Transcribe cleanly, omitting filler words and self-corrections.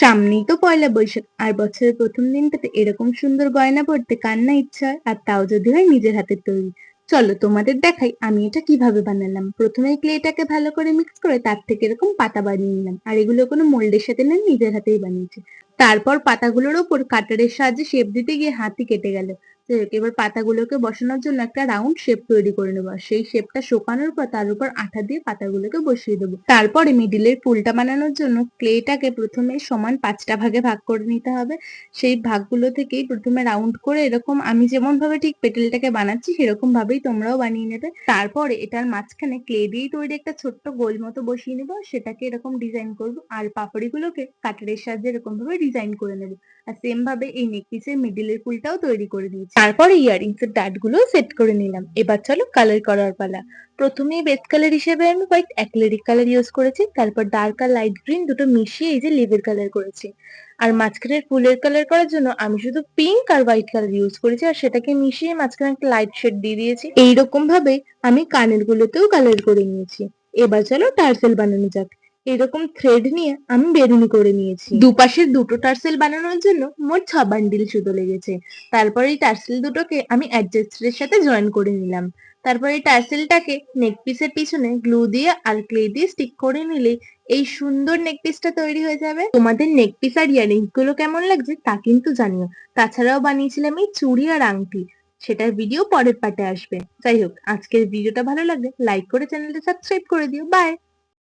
সামনেই তো পয়লা বৈশাখ, আর বছরের প্রথম দিনটাতে এরকম সুন্দর গয়না পরতে কার না ইচ্ছা হয়, আর তাও যদি হয় নিজের হাতের তৈরি। চলো তোমাদের দেখাই আমি এটা কিভাবে বানালাম। প্রথমে ক্লেটাকে ভালো করে মিক্স করে তার থেকে এরকম পাতা বানিয়ে নিলাম, আর এগুলো কোনো মোল্ডের সাথে না, নিজের হাতেই বানিয়েছি। তারপর পাতাগুলোর ওপর কাটারের সাহায্যে শেপ দিতে গিয়ে হাতই কেটে গেল। যাই হোক, এবার পাতাগুলোকে বসানোর জন্য একটা রাউন্ড শেপ তৈরি করে নেবো, আর সেই শেপটা শুকানোর পর তার উপর আঠা দিয়ে পাতাগুলোকে বসিয়ে দেবো। তারপরে মিডিলের ফুলটা বানানোর জন্য ক্লেটাকে প্রথমে সমান 5টা ভাগে ভাগ করে নিতে হবে। সেই ভাগগুলো থেকেই প্রথমে রাউন্ড করে এরকম আমি যেমন ভাবে ঠিক পেটেলটাকে বানাচ্ছি সেরকম ভাবেই তোমরাও বানিয়ে নেবে। তারপরে এটার মাঝখানে ক্লে দিয়েই তৈরি একটা ছোট্ট গোল মতো বসিয়ে নেবো, সেটাকে এরকম ডিজাইন করবো, আর পাপড়িগুলোকে কাটারের সাহায্যে এরকম ভাবে ডিজাইন করে নেবো। আর সেম ভাবে এই নেক পিসের মিডিলের ফুলটাও তৈরি করে দিয়েছি। তারপরে ইয়ারিংস এর ডাট গুলো সেট করে নিলাম। এবার চলো কালার করার পালা। প্রথমেই বেস কালার হিসেবে আমি হোয়াইট অ্যাক্রিলিক কালার ইউজ করেছি, তারপর ডার্ক আর লাইট গ্রিন দুটো মিশিয়ে এই যে লিভের কালার করেছি। আর মাঝখানের ফুলের কালার করার জন্য আমি শুধু পিঙ্ক আর হোয়াইট কালার ইউজ করেছি, আর সেটাকে মিশিয়ে মাঝখানে একটা লাইট শেড দিয়ে দিয়েছি। এইরকম ভাবে আমি কানের গুলোতেও কালার করে নিয়েছি। এবার চলো টার্সেল বানানো যাক। এরকম থ্রেড নিয়ে আমি বেরুনি করে নিয়েছি। দুপাশের দুটো টার্সেল বানানোর জন্য মোট 6 বান্ডিল সুতো লেগেছে। তারপর এই টার্সেল দুটোকে আমি অ্যাডজাস্টারের সাথে জয়েন করে নিলাম। তারপর এই টার্সেলটাকে নেক পিসের পিছনে গ্লু দিয়ে আর ক্লে দিয়ে স্টিক করে নিলেই এই সুন্দর নেক পিসটা তৈরি হয়ে যাবে। তোমাদের নেক পিস আর ইয়ারিংস গুলো কেমন লাগছে তা কিন্তু জানিও। তাছাড়াও বানিয়েছিলাম এই চুড়ি আর আংটি, সেটার ভিডিও পরের পার্টে আসবে। যাই হোক, আজকের ভিডিওটা ভালো লাগলে লাইক করে চ্যানেলটা সাবস্ক্রাইব করে দিও। বাই।